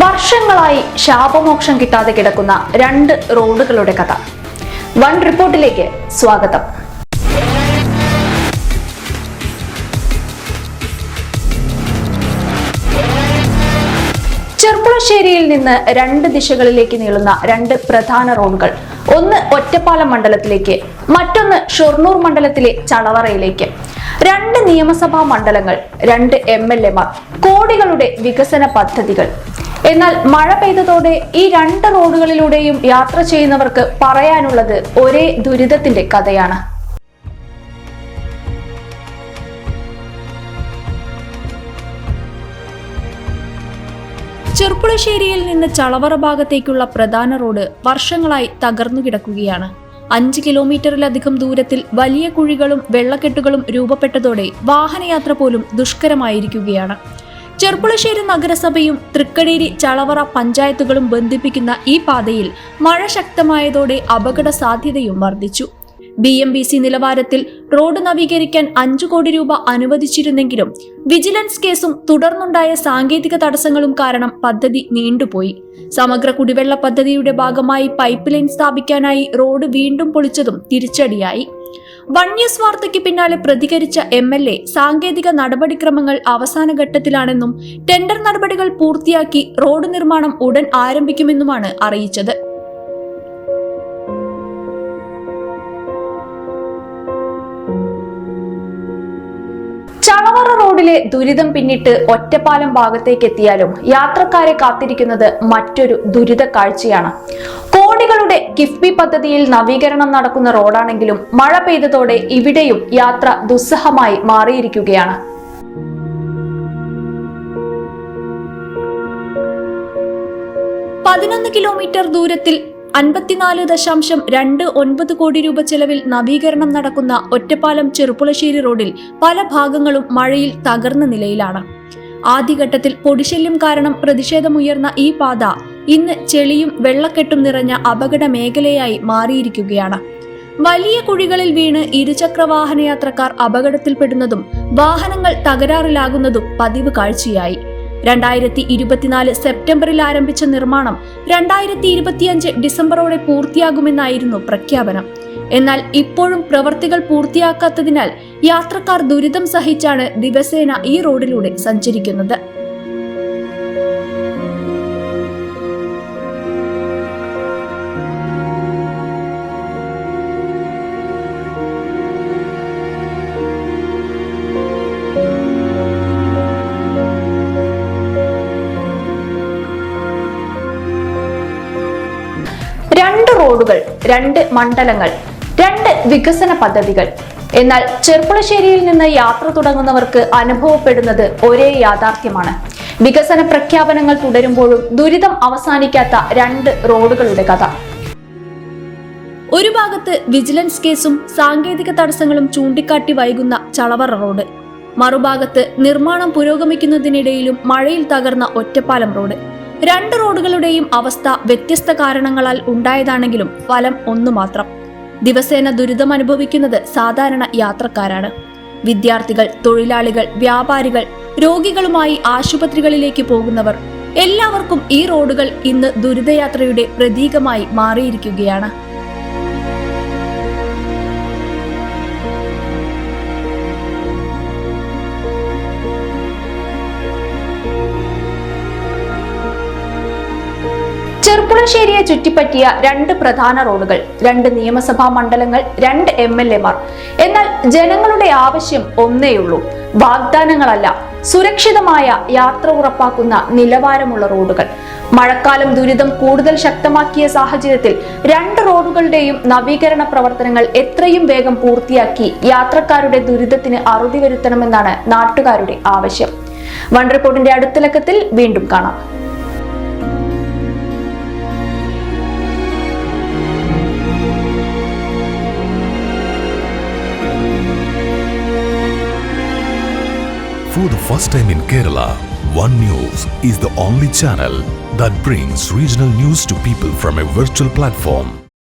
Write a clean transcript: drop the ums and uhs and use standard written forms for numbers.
വർഷങ്ങളായി ശാപമോക്ഷം കിട്ടാതെ കിടക്കുന്ന രണ്ട് റോഡുകളുടെ കഥ. വൺ റിപ്പോർട്ടിലേക്ക് സ്വാഗതം. ചെർപ്പുളശ്ശേരിയിൽ നിന്ന് രണ്ട് ദിശകളിലേക്ക് നീളുന്ന രണ്ട് പ്രധാന റോഡുകൾ, ഒന്ന് ഒറ്റപ്പാലം മണ്ഡലത്തിലേക്ക്, മറ്റൊന്ന് ഷൊർണൂർ മണ്ഡലത്തിലെ ചളവറയിലേക്ക്. രണ്ട് നിയമസഭാ മണ്ഡലങ്ങൾ, രണ്ട് MLA മാർ, കോടികളുടെ വികസന പദ്ധതികൾ. എന്നാൽ മഴ പെയ്തതോടെ ഈ രണ്ട് റോഡുകളിലൂടെയും യാത്ര ചെയ്യുന്നവർക്ക് പറയാനുള്ളത് ഒരേ ദുരിതത്തിന്റെ കഥയാണ്. ചെർപ്പുളശ്ശേരിയിൽ നിന്ന് ചളവറ ഭാഗത്തേക്കുള്ള പ്രധാന റോഡ് വർഷങ്ങളായി തകർന്നു കിടക്കുകയാണ്. 5 കിലോമീറ്ററിലധികം ദൂരത്തിൽ വലിയ കുഴികളും വെള്ളക്കെട്ടുകളും രൂപപ്പെട്ടതോടെ വാഹനയാത്ര പോലും ദുഷ്കരമായിരിക്കുകയാണ്. ചെർപ്പുളശ്ശേരി നഗരസഭയും തൃക്കടേരി ചളവറ പഞ്ചായത്തുകളും ബന്ധിപ്പിക്കുന്ന ഈ പാതയിൽ മഴ ശക്തമായതോടെ അപകട സാധ്യതയും വർദ്ധിച്ചു. BMBC നിലവാരത്തിൽ റോഡ് നവീകരിക്കാൻ 5 കോടി രൂപ അനുവദിച്ചിരുന്നെങ്കിലും വിജിലൻസ് കേസും തുടർന്നുണ്ടായ സാങ്കേതിക തടസ്സങ്ങളും കാരണം പദ്ധതി നീണ്ടുപോയി. സമഗ്ര കുടിവെള്ള പദ്ധതിയുടെ ഭാഗമായി പൈപ്പ് ലൈൻ സ്ഥാപിക്കാനായി റോഡ് വീണ്ടും പൊളിച്ചതും തിരിച്ചടിയായി. വൺ ന്യൂസ് വാർത്തയ്ക്ക് പിന്നാലെ പ്രതികരിച്ച MLA സാങ്കേതിക നടപടിക്രമങ്ങൾ അവസാന ഘട്ടത്തിലാണെന്നും ടെൻഡർ നടപടികൾ പൂർത്തിയാക്കി റോഡ് നിർമ്മാണം ഉടൻ ആരംഭിക്കുമെന്നുമാണ് അറിയിച്ചത്. ചളവറ റോഡിലെ ദുരിതം പിന്നിട്ട് ഒറ്റപ്പാലം ഭാഗത്തേക്ക് എത്തിയാലും യാത്രക്കാരെ കാത്തിരിക്കുന്നത് മറ്റൊരു ദുരിത കാഴ്ചയാണ്. കോടികളുടെ കിഫ്ബി പദ്ധതിയിൽ നവീകരണം നടക്കുന്ന റോഡാണെങ്കിലും മഴ പെയ്തതോടെ ഇവിടെയും യാത്ര ദുസ്സഹമായി മാറിയിരിക്കുകയാണ്. കിലോമീറ്റർ ദൂരത്തിൽ 54.29 കോടി രൂപ ചെലവിൽ നവീകരണം നടക്കുന്ന ഒറ്റപ്പാലം ചെർപ്പുളശ്ശേരി റോഡിൽ പല ഭാഗങ്ങളും മഴയിൽ തകർന്ന നിലയിലാണ്. ആദ്യഘട്ടത്തിൽ പൊടിശല്യം കാരണം പ്രതിഷേധമുയർന്ന ഈ പാത ഇന്ന് ചെളിയും വെള്ളക്കെട്ടും നിറഞ്ഞ അപകട മേഖലയായി മാറിയിരിക്കുകയാണ്. വലിയ കുഴികളിൽ വീണ് ഇരുചക്ര വാഹനയാത്രക്കാർ അപകടത്തിൽപ്പെടുന്നതും വാഹനങ്ങൾ തകരാറിലാകുന്നതും പതിവ് കാഴ്ചയായി. 2024 സെപ്റ്റംബറിൽ ആരംഭിച്ച നിർമ്മാണം 2025 ഡിസംബറോടെ പൂർത്തിയാകുമെന്നായിരുന്നു പ്രഖ്യാപനം. എന്നാൽ ഇപ്പോഴും പ്രവൃത്തികൾ പൂർത്തിയാക്കാത്തതിനാൽ യാത്രക്കാർ ദുരിതം സഹിച്ചാണ് ദിവസേന ഈ റോഡിലൂടെ സഞ്ചരിക്കുന്നത്. രണ്ട് റോഡുകൾ, രണ്ട് മണ്ഡലങ്ങൾ, രണ്ട് വികസന പദ്ധതികൾ. എന്നാൽ ചെർപ്പുളശ്ശേരിയിൽ നിന്ന് യാത്ര തുടങ്ങുന്നവർക്ക് അനുഭവപ്പെടുന്നത് ഒരേ യാഥാർത്ഥ്യമാണ്. വികസന പ്രഖ്യാപനങ്ങൾ തുടരുമ്പോഴും ദുരിതം അവസാനിക്കാത്ത രണ്ട് റോഡുകളുടെ കഥ. ഒരു ഭാഗത്ത് വിജിലൻസ് കേസും സാങ്കേതിക തടസ്സങ്ങളും ചൂണ്ടിക്കാട്ടി വൈകുന്ന ചളവറ റോഡ്, മറുഭാഗത്ത് നിർമ്മാണം പുരോഗമിക്കുന്നതിനിടയിലും മഴയിൽ തകർന്ന ഒറ്റപ്പാലം റോഡ്. രണ്ട് റോഡുകളുടെയും അവസ്ഥ വ്യത്യസ്ത കാരണങ്ങളാൽ ഉണ്ടായതാണെങ്കിലും ഫലം ഒന്നു മാത്രം. ദിവസേന ദുരിതം അനുഭവിക്കുന്നത് സാധാരണ യാത്രക്കാരാണ്. വിദ്യാർത്ഥികൾ, തൊഴിലാളികൾ, വ്യാപാരികൾ, രോഗികളുമായി ആശുപത്രികളിലേക്ക് പോകുന്നവർ, എല്ലാവർക്കും ഈ റോഡുകൾ ഇന്ന് ദുരിതയാത്രയുടെ പ്രതീകമായി മാറിയിരിക്കുകയാണ്. ചെർപ്പുളശ്ശേരിയെ ചുറ്റിപ്പറ്റിയ രണ്ട് പ്രധാന റോഡുകൾ, രണ്ട് നിയമസഭാ മണ്ഡലങ്ങൾ, രണ്ട് MLA മാർ. എന്നാൽ ജനങ്ങളുടെ ആവശ്യം ഒന്നേയുള്ളൂ, വാഗ്ദാനങ്ങളല്ല, സുരക്ഷിതമായ യാത്ര ഉറപ്പാക്കുന്ന നിലവാരമുള്ള റോഡുകൾ. മഴക്കാലം ദുരിതം കൂടുതൽ ശക്തമാക്കിയ സാഹചര്യത്തിൽ രണ്ട് റോഡുകളുടെയും നവീകരണ പ്രവർത്തനങ്ങൾ എത്രയും വേഗം പൂർത്തിയാക്കി യാത്രക്കാരുടെ ദുരിതത്തിന് അറുതി വരുത്തണമെന്നാണ് നാട്ടുകാരുടെ ആവശ്യം. വൺ റിപ്പോർട്ടിന്റെ അടുത്ത ലക്കത്തിൽ വീണ്ടും കാണാം. For the first time in Kerala, One News is the only channel that brings regional news to people from a virtual platform.